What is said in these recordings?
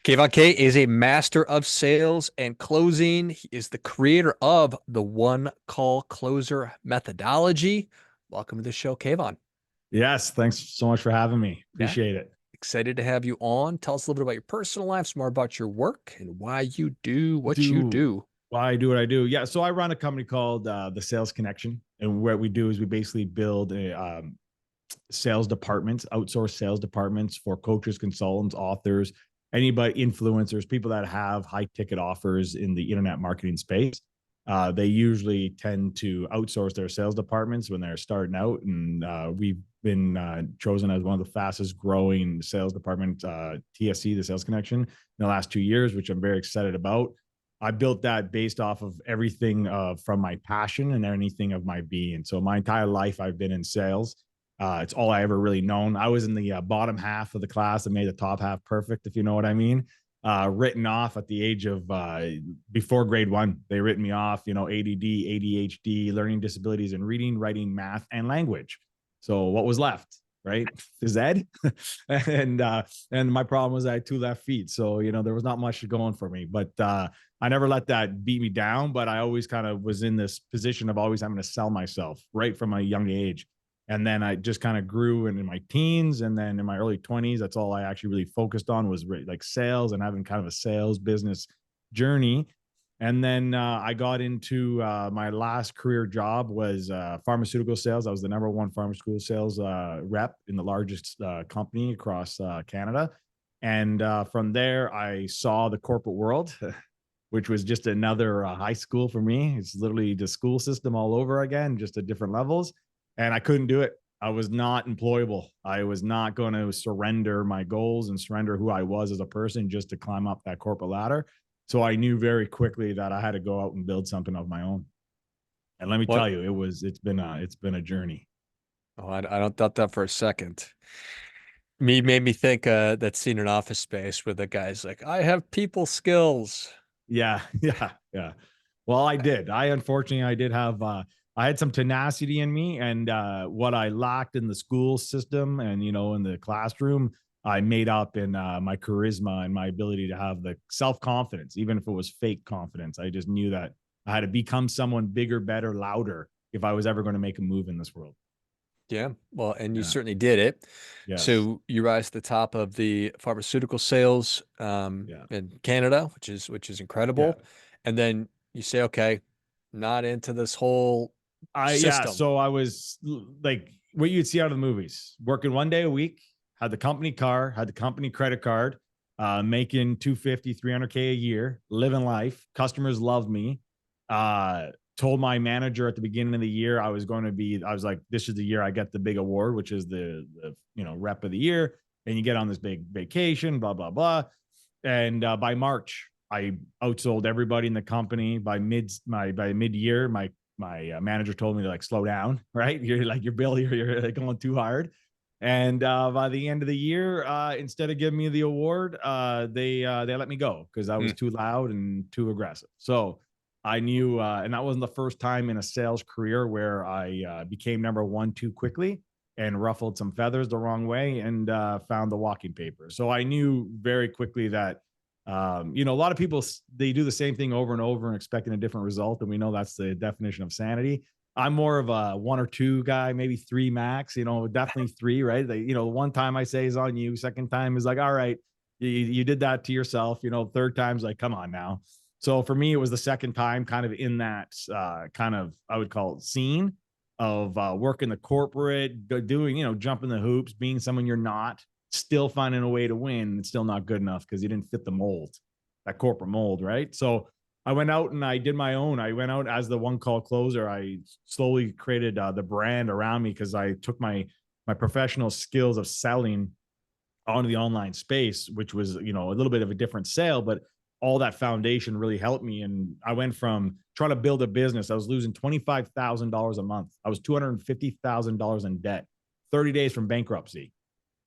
Kayvon Kay is a master of sales and closing. He is the creator of the one call closer methodology. Welcome to the show, Kayvon. Yes, thanks so much for having me. Yeah, Appreciate it. excited to have you on. Tell us a little bit about your personal life, some more about your work, and why you do what you Do do. why I do what I do. Yeah, so I run a company called the Sales Connection, and what we do is we basically build sales departments, outsource sales departments for coaches, consultants, authors, anybody, influencers, people that have high ticket offers in the internet marketing space. They usually tend to outsource their sales departments when they're starting out, and we've been chosen as one of the fastest growing sales department, TSC, the Sales Connection, in the last 2 years, which I'm very excited about. I built that based off of everything from my passion and anything of my being. So my entire life, I've been in sales. It's all I ever really known. I was in the bottom half of the class that made the top half perfect, if you know what I mean. Written off at the age of before grade one. They written me off, ADD, ADHD, learning disabilities in reading, writing, math, and language. So what was left, right? Phys ed. And my problem was I had two left feet. So, there was not much going for me. But I never let that beat me down. But I always kind of was in this position of always having to sell myself right from a young age. And then I just kind of grew in my teens, and then in my early 20s, that's all I actually really focused on was like sales and having kind of a sales business journey. And then I got into my last career job was pharmaceutical sales. I was the number one pharmaceutical sales rep in the largest company across Canada. And from there, I saw the corporate world, which was just another high school for me. It's literally the school system all over again, just at different levels. And I couldn't do it. I was not employable. I was not going to surrender my goals and surrender who I was as a person just to climb up that corporate ladder. So I knew very quickly that I had to go out and build something of my own. And let me What? tell you, it's been a journey. Oh, I don't doubt that for a second. Me made me think that scene in Office Space where the guy's like, I have people skills. Yeah, yeah, yeah. Well, I did. I did have I had some tenacity in me, and what I lacked in the school system and in the classroom, I made up in my charisma and my ability to have the self confidence, even if it was fake confidence. I just knew that I had to become someone bigger, better, louder if I was ever going to make a move in this world. Yeah, well, and you Yeah. certainly did it. Yes. So you rise to the top of the pharmaceutical sales Yeah. in Canada, which is Yeah. incredible. And then you say, okay, not into this whole Yeah. system. So I was like what you'd see out of the movies, working 1 day a week, had the company car, had the company credit card, making 250, 300K a year, living life. Customers loved me. Uh, Told my manager at the beginning of the year I was like, this is the year I get the big award, which is the rep of the year. And you get on this big vacation, blah, blah, blah. And by March, I outsold everybody in the company. By mid year, my manager told me to like slow down, right? You're like you're going too hard. And by the end of the year, instead of giving me the award, they let me go because I was Hmm. too loud and too aggressive. So I knew, and that wasn't the first time in a sales career where I became number one too quickly and ruffled some feathers the wrong way and found the walking paper. So I knew very quickly that a lot of people, they do the same thing over and over and expecting a different result, and we know that's the definition of sanity. I'm more of a one or two guy, maybe three max. Definitely three, right? One time I say is on you, second time is like, all right, you did that to yourself. Third time's like, come on now. So for me, it was the second time, kind of in that kind of, I would call it, scene of working the corporate, doing, jumping the hoops, being someone you're not, still finding a way to win. It's still not good enough because you didn't fit the mold, that corporate mold, right? So I went out and I did my own. I went out as the one call closer. I slowly created the brand around me because I took my professional skills of selling onto the online space, which was, a little bit of a different sale, but all that foundation really helped me. And I went from trying to build a business. I was losing $25,000 a month. I was $250,000 in debt, 30 days from bankruptcy.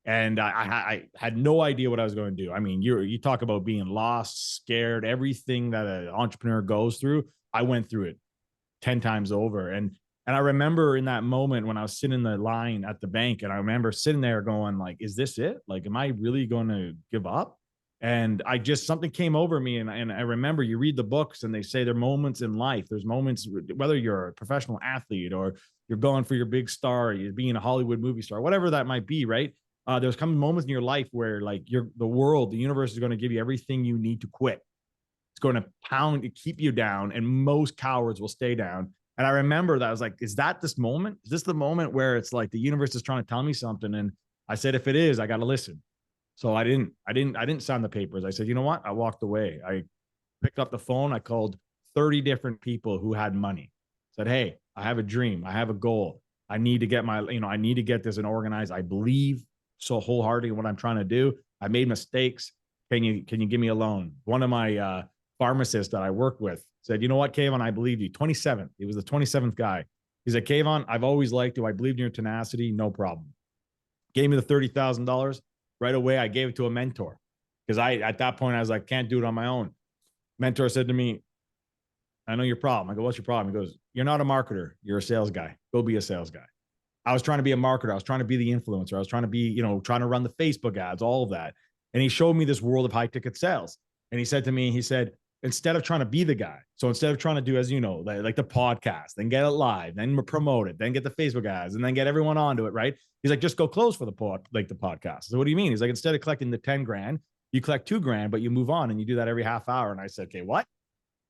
And I had no idea what I was going to do. I mean, you talk about being lost, scared, everything that an entrepreneur goes through. I went through it 10 times over. And I remember in that moment when I was sitting in the line at the bank, and I remember sitting there going like, is this it? Like, am I really going to give up? And something came over me. And I remember, you read the books and they say there are moments in life. There's moments, whether you're a professional athlete or you're going for your big star, you're being a Hollywood movie star, whatever that might be, right? There's coming moments in your life where like the world, the universe is going to give you everything you need to quit. It's going to pound to keep you down, and most cowards will stay down. And I remember that I was like, is that this moment? Is this the moment where it's like the universe is trying to tell me something? And I said, if it is, I got to listen. So I didn't sign the papers. I said, you know what? I walked away. I picked up the phone. I called 30 different people who had money. Said, hey, I have a dream. I have a goal. I need to get I need to get this and organized. I believe so wholeheartedly in what I'm trying to do. I made mistakes. Can you give me a loan? One of my pharmacists that I worked with said, you know what, Kayvon, I believe you. 27th. He was the 27th guy. He said, Kayvon, I've always liked you. I believed in your tenacity. No problem. Gave me the $30,000 right away. I gave it to a mentor because at that point, I was like, can't do it on my own. Mentor said to me, I know your problem. I go, what's your problem? He goes, you're not a marketer. You're a sales guy. Go be a sales guy. I was trying to be a marketer. I was trying to be the influencer. I was trying to be, trying to run the Facebook ads, all of that. And he showed me this world of high ticket sales. And he said to me, instead of trying to be the guy, so instead of trying to do, as you know, like the podcast, then get it live, then promote it, then get the Facebook ads, and then get everyone onto it, right? He's like, just go close for the podcast. So what do you mean? He's like, instead of collecting the 10 grand, you collect 2 grand, but you move on and you do that every half hour. And I said, okay, what?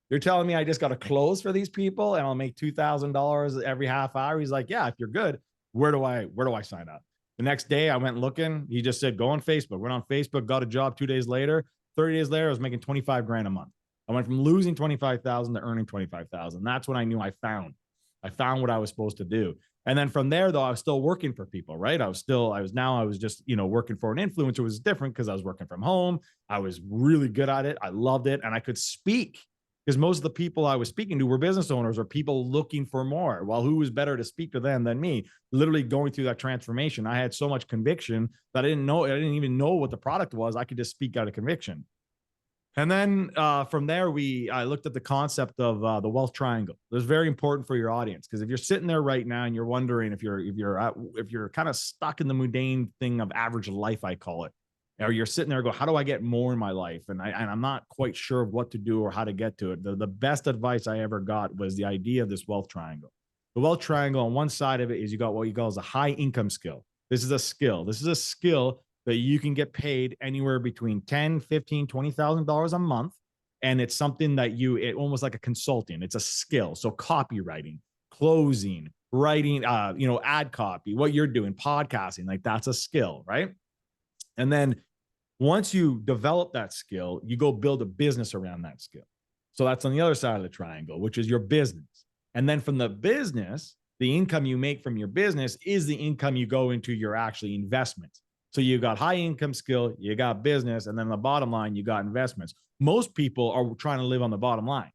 You're telling me I just got to close for these people and I'll make $2,000 every half hour? He's like, yeah, if you're good, where do I sign up? The next day I went looking. He just said, go on Facebook. Went on Facebook, got a job 2 days later. 30 days later, I was making 25 grand a month. I went from losing 25,000 to earning 25,000. That's when I knew I found what I was supposed to do. And then from there, though, I was still working for people, right? I was just, working for an influencer. It was different because I was working from home. I was really good at it. I loved it. And I could speak because most of the people I was speaking to were business owners or people looking for more. Well, who was better to speak to them than me? Literally going through that transformation. I had so much conviction that I didn't even know what the product was. I could just speak out of conviction. And then from there, I looked at the concept of the wealth triangle. It's very important for your audience because if you're sitting there right now and you're wondering if you're kind of stuck in the mundane thing of average life, I call it, or you're sitting there and go, how do I get more in my life? And I'm not quite sure of what to do or how to get to it. The best advice I ever got was the idea of this wealth triangle. The wealth triangle, on one side of it is you got what you call as a high income skill. This is a skill that you can get paid anywhere between $10,000, $15,000, $20,000 a month. And it's something that it almost like a consulting. It's a skill. So copywriting, closing, writing, ad copy, what you're doing, podcasting, like that's a skill, right? And then once you develop that skill, you go build a business around that skill. So that's on the other side of the triangle, which is your business. And then from the business, the income you make from your business is the income you go into your actually investments. So you got high income skill, you got business, and then the bottom line, you got investments. Most people are trying to live on the bottom line.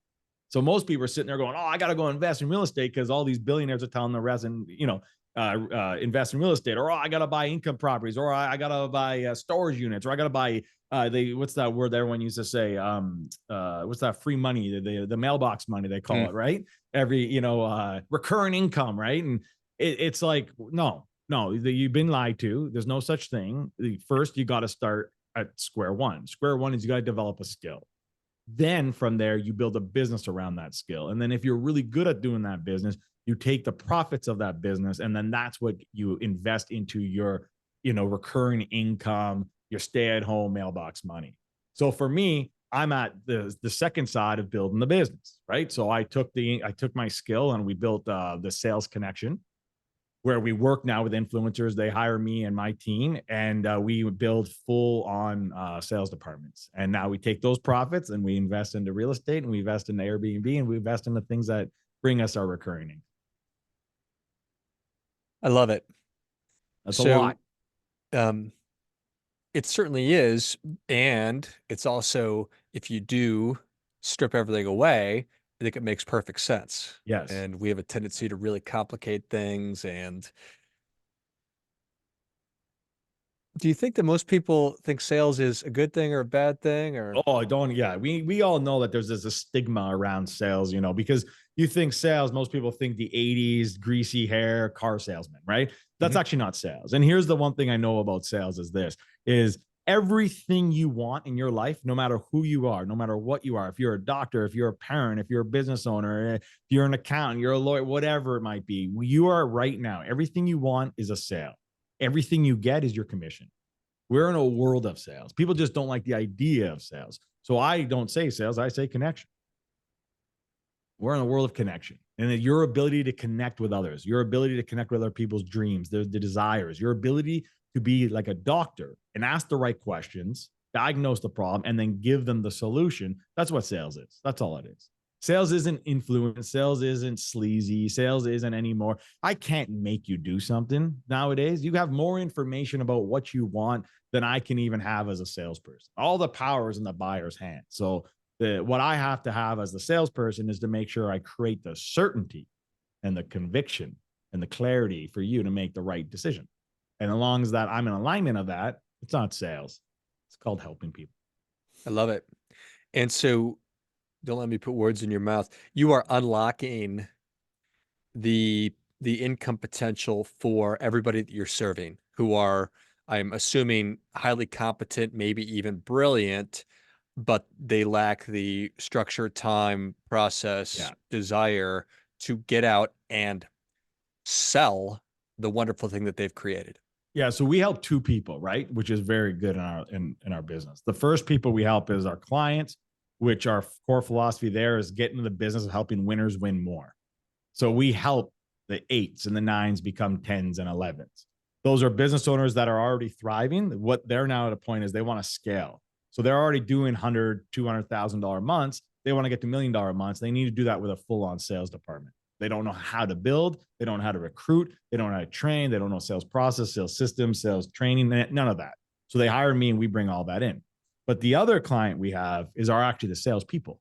So most people are sitting there going, oh, I got to go invest in real estate because all these billionaires are telling the rest and, invest in real estate, or I got to buy income properties, or I got to buy storage units, or I got to buy, what's that word that everyone used to say? What's that free money, the mailbox money they call it, right? Every, recurring income, right? And it's like, no, you've been lied to. There's no such thing. First, you got to start at square one. Square one is you got to develop a skill. Then from there, you build a business around that skill. And then if you're really good at doing that business, you take the profits of that business, and then that's what you invest into your, recurring income, your stay-at-home mailbox money. So for me, I'm at the second side of building the business, right? So I took my skill and we built the sales connection, where we work now with influencers. They hire me and my team, and we build full on sales departments. And now we take those profits and we invest into real estate, and we invest into Airbnb, and we invest into things that bring us our recurring income. I love it. That's a lot. It certainly is. And it's also, if you do strip everything away, I think it makes perfect sense. Yes. And we have a tendency to really complicate things. And do you think that most people think sales is a good thing or a bad thing? Or I don't. Yeah, we all know that there's a stigma around sales, because you think sales, most people think the 80s greasy hair car salesman, right? That's actually not sales. And here's the one thing I know about sales is everything you want in your life, no matter who you are, no matter what you are. If you're a doctor, if you're a parent, if you're a business owner, if you're an accountant, you're a lawyer, whatever it might be, you are right now. Everything you want is a sale. Everything you get is your commission. We're in a world of sales. People just don't like the idea of sales. So I don't say sales, I say connection. We're in a world of connection, and your ability to connect with others, your ability to connect with other people's dreams, the desires, your ability to be like a doctor and ask the right questions, diagnose the problem, and then give them the solution. That's what sales is. That's all it is. Sales isn't influence. Sales isn't sleazy. Sales isn't anymore. I can't make you do something nowadays. You have more information about what you want than I can even have as a salesperson. All the power is in the buyer's hand. So what I have to have as the salesperson is to make sure I create the certainty and the conviction and the clarity for you to make the right decision. And as long as that I'm in alignment of that, it's not sales. It's called helping people. I love it. And so don't let me put words in your mouth. You are unlocking the income potential for everybody that you're serving, who are, I'm assuming, highly competent, maybe even brilliant, but they lack the structure, time, process, desire to get out and sell the wonderful thing that they've created. Yeah, so we help two people, right? Which is very good in our business. The first people we help is our clients, which our core philosophy there is get into the business of helping winners win more. So we help the 8s and the 9s become 10s and 11s. Those are business owners that are already thriving. What they're now at a point is they want to scale. So they're already doing $100,000, $200,000 months. They want to get to $1 million months. They need to do that with a full-on sales department. They don't know how to build. They don't know how to recruit. They don't know how to train. They don't know sales process, sales systems, sales training, none of that. So they hire me and we bring all that in. But the other client we have is actually the salespeople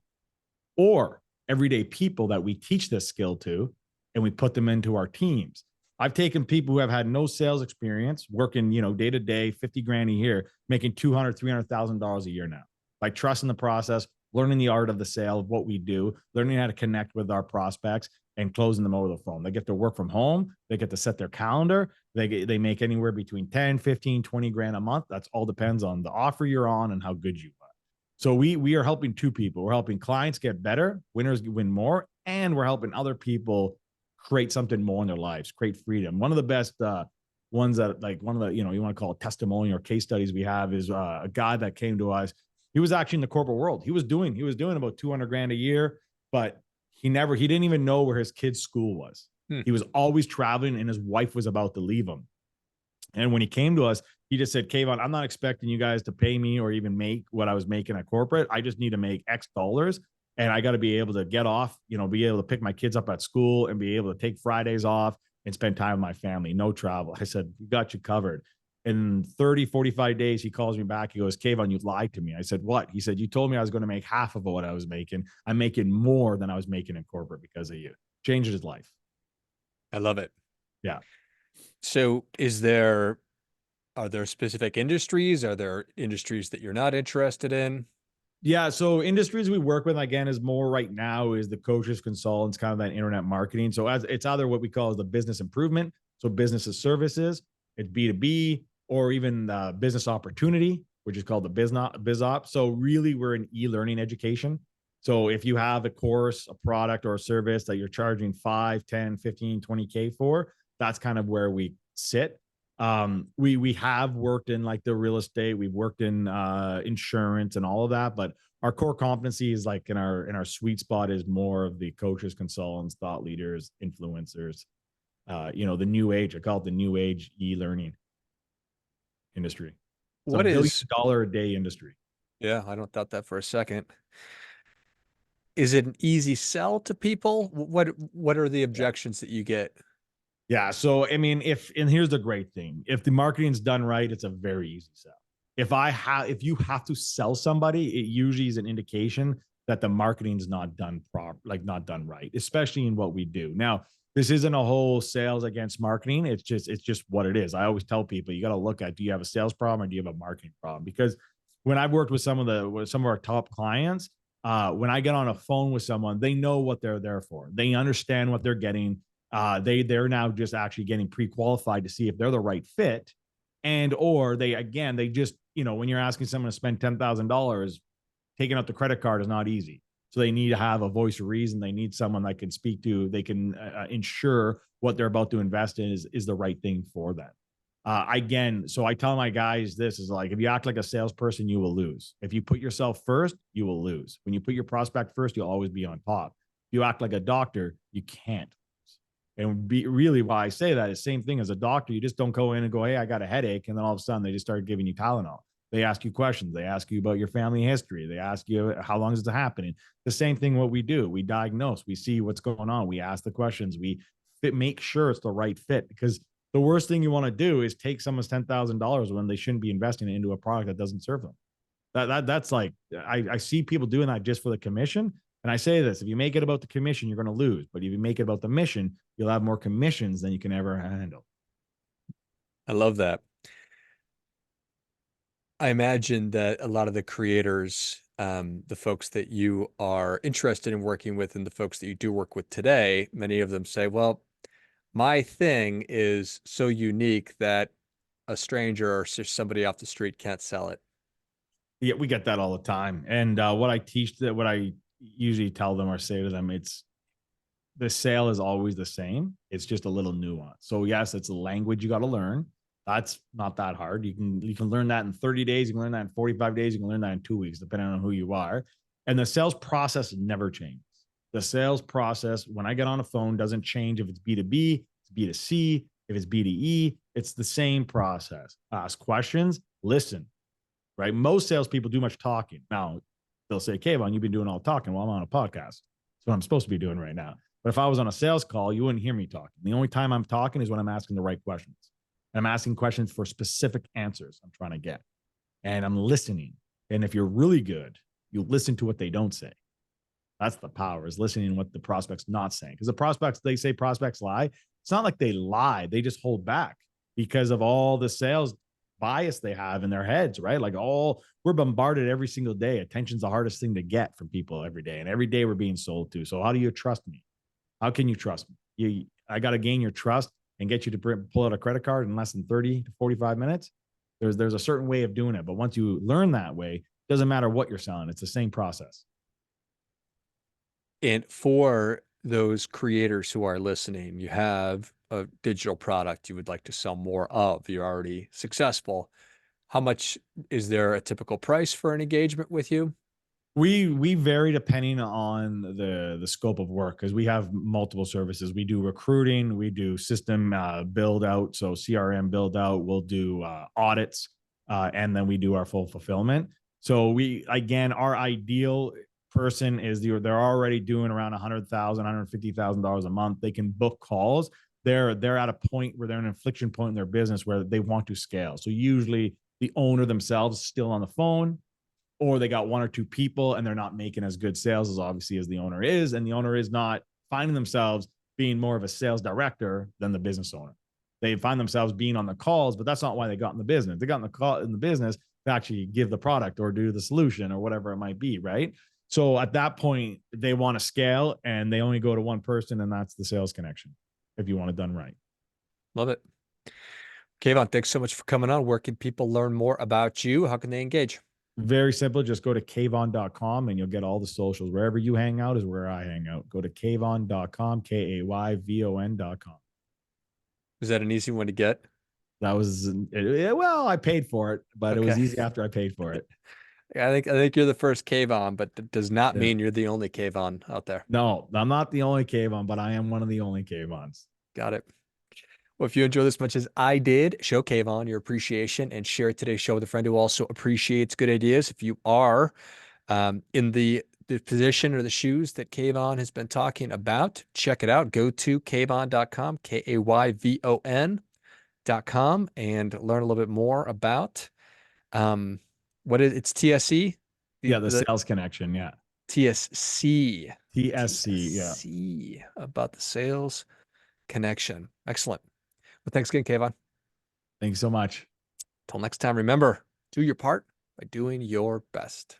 or everyday people that we teach this skill to, and we put them into our teams. I've taken people who have had no sales experience, working, day to day, 50 grand a year, making $200,000, $300,000 a year now by trusting the process, learning the art of the sale of what we do, learning how to connect with our prospects and closing them over the phone. They get to work from home. They get to set their calendar. They make anywhere between 10, 15, 20 grand a month. That's all depends on the offer you're on and how good you are. So we are helping two people. We're helping clients get better, winners win more, and we're helping other people create something more in their lives, create freedom. One of the best ones that, like, one of the, you want to call it testimony or case studies we have is a guy that came to us. He was actually in the corporate world. He was doing about 200 grand a year, but he didn't even know where his kid's school was. He was always traveling and his wife was about to leave him. And when he came to us, he just said, Kayvon, I'm not expecting you guys to pay me or even make what I was making at corporate. I just need to make X dollars. And I got to be able to get off, be able to pick my kids up at school and be able to take Fridays off and spend time with my family, no travel. I said, we got you covered. In 30, 45 days, he calls me back. He goes, Kayvon, you lied to me. I said, what? He said, you told me I was going to make half of what I was making. I'm making more than I was making in corporate because of you. Changed his life. I love it. Yeah. So are there specific industries? Are there industries that you're not interested in? Yeah. So industries we work with, again, is more right now is the coaches, consultants, kind of that internet marketing. So it's either what we call as the business improvement. So businesses services, it's B2B, or even business opportunity, which is called the biz op. So really we're in e-learning education. So if you have a course, a product, or a service that you're charging 5, 10, 15, 20K for, that's kind of where we sit. We have worked in like the real estate, we've worked in insurance and all of that, but our core competency is like in our sweet spot is more of the coaches, consultants, thought leaders, influencers, the new age. I call it the new age e-learning industry. It's What $1 is billion a day industry. Yeah, I don't doubt that for a second. Is it an easy sell to people? What are the objections that you get? Yeah. So, I mean, and here's the great thing. If the marketing's done right, it's a very easy sell. If you have to sell somebody, it usually is an indication that the marketing's not done not done right, especially in what we do. Now, this isn't a whole sales against marketing. It's just what it is. I always tell people, you got to look at, do you have a sales problem or do you have a marketing problem? Because when I've worked with some of our top clients, when I get on a phone with someone, they know what they're there for. They understand what they're getting. They're now just actually getting pre-qualified to see if they're the right fit, and or they just when you're asking someone to spend $10,000, taking out the credit card is not easy. So they need to have a voice of reason. They need someone that can speak to, they can ensure what they're about to invest in is the right thing for them. Again, so I tell my guys this is like, if you act like a salesperson, you will lose. If you put yourself first, you will lose. When you put your prospect first, you'll always be on top. If you act like a doctor, you can't. And really why I say that is same thing as a doctor. You just don't go in and go, hey, I got a headache. And then all of a sudden they just start giving you Tylenol. They ask you questions. They ask you about your family history. They ask you how long is it happening. The same thing what we do. We diagnose. We see what's going on. We ask the questions. We make sure it's the right fit, because the worst thing you want to do is take someone's $10,000 when they shouldn't be investing it into a product that doesn't serve them. That's like, I see people doing that just for the commission. And I say this, if you make it about the commission, you're going to lose. But if you make it about the mission, you'll have more commissions than you can ever handle. I love that. I imagine that a lot of the creators, the folks that you are interested in working with and the folks that you do work with today, many of them say, well, my thing is so unique that a stranger or just somebody off the street can't sell it. Yeah, we get that all the time. And what I usually tell them or say to them, it's the sale is always the same. It's just a little nuance. So yes, it's a language you got to learn. That's not that hard. You can learn that in 30 days. You can learn that in 45 days. You can learn that in 2 weeks, depending on who you are. And the sales process never changes. The sales process, when I get on a phone, doesn't change if it's B2B, it's B2C, if it's B2E, it's the same process. Ask questions, listen, right? Most salespeople do much talking. Now, they'll say, Kayvon, you've been doing all the talking while I'm on a podcast. That's what I'm supposed to be doing right now. But if I was on a sales call, you wouldn't hear me talking. The only time I'm talking is when I'm asking the right questions. I'm asking questions for specific answers I'm trying to get. And I'm listening. And if you're really good, you listen to what they don't say. That's the power, is listening to what the prospect's not saying. Because the prospects, they say prospects lie. It's not like they lie. They just hold back because of all the sales bias they have in their heads, right? Like we're bombarded every single day. Attention's the hardest thing to get from people every day. And every day we're being sold to. So how do you trust me? How can you trust me? I got to gain your trust and get you to pull out a credit card in less than 30 to 45 minutes. There's a certain way of doing it. But once you learn that way, it doesn't matter what you're selling. It's the same process. And for those creators who are listening, you have a digital product you would like to sell more of. You're already successful. How much is there a typical price for an engagement with you? We vary depending on the scope of work, because we have multiple services. We do recruiting, we do system build out, so CRM build out. We'll do audits, and then we do our full fulfillment. So our ideal person is they're already doing around $100,000, $150,000 a month. They can book calls. They're at a point where they're an inflection point in their business where they want to scale. So usually the owner themselves still on the phone, or they got one or two people and they're not making as good sales as obviously as the owner is. And the owner is not finding themselves being more of a sales director than the business owner. They find themselves being on the calls, but that's not why they got in the business. They got in the business to actually give the product or do the solution or whatever it might be, right? So at that point, they want to scale and they only go to one person, and that's the sales connection, if you want it done right. Love it. Kayvon, thanks so much for coming on. Where can people learn more about you? How can they engage? Very simple. Just go to kayvon.com and you'll get all the socials. Wherever you hang out is where I hang out. Go to kayvon.com, Kayvon.com. Is that an easy one to get? That was, well, I paid for it, but It was easy after I paid for it. I think you're the first Kayvon, but that does not Yeah. mean you're the only Kayvon out there. No, I'm not the only Kayvon, but I am one of the only Kayvons. Got it. Well, if you enjoy this much as I did, show Kayvon your appreciation and share today's show with a friend who also appreciates good ideas. If you are in the position or the shoes that Kayvon has been talking about, check it out. Go to kayvon.com, Kayvon.com, and learn a little bit more about it's TSC? The sales connection. Yeah. TSC. TSC. Yeah. About the sales connection. Excellent. Well, thanks again, Kayvon. Thanks so much. Till next time, remember, do your part by doing your best.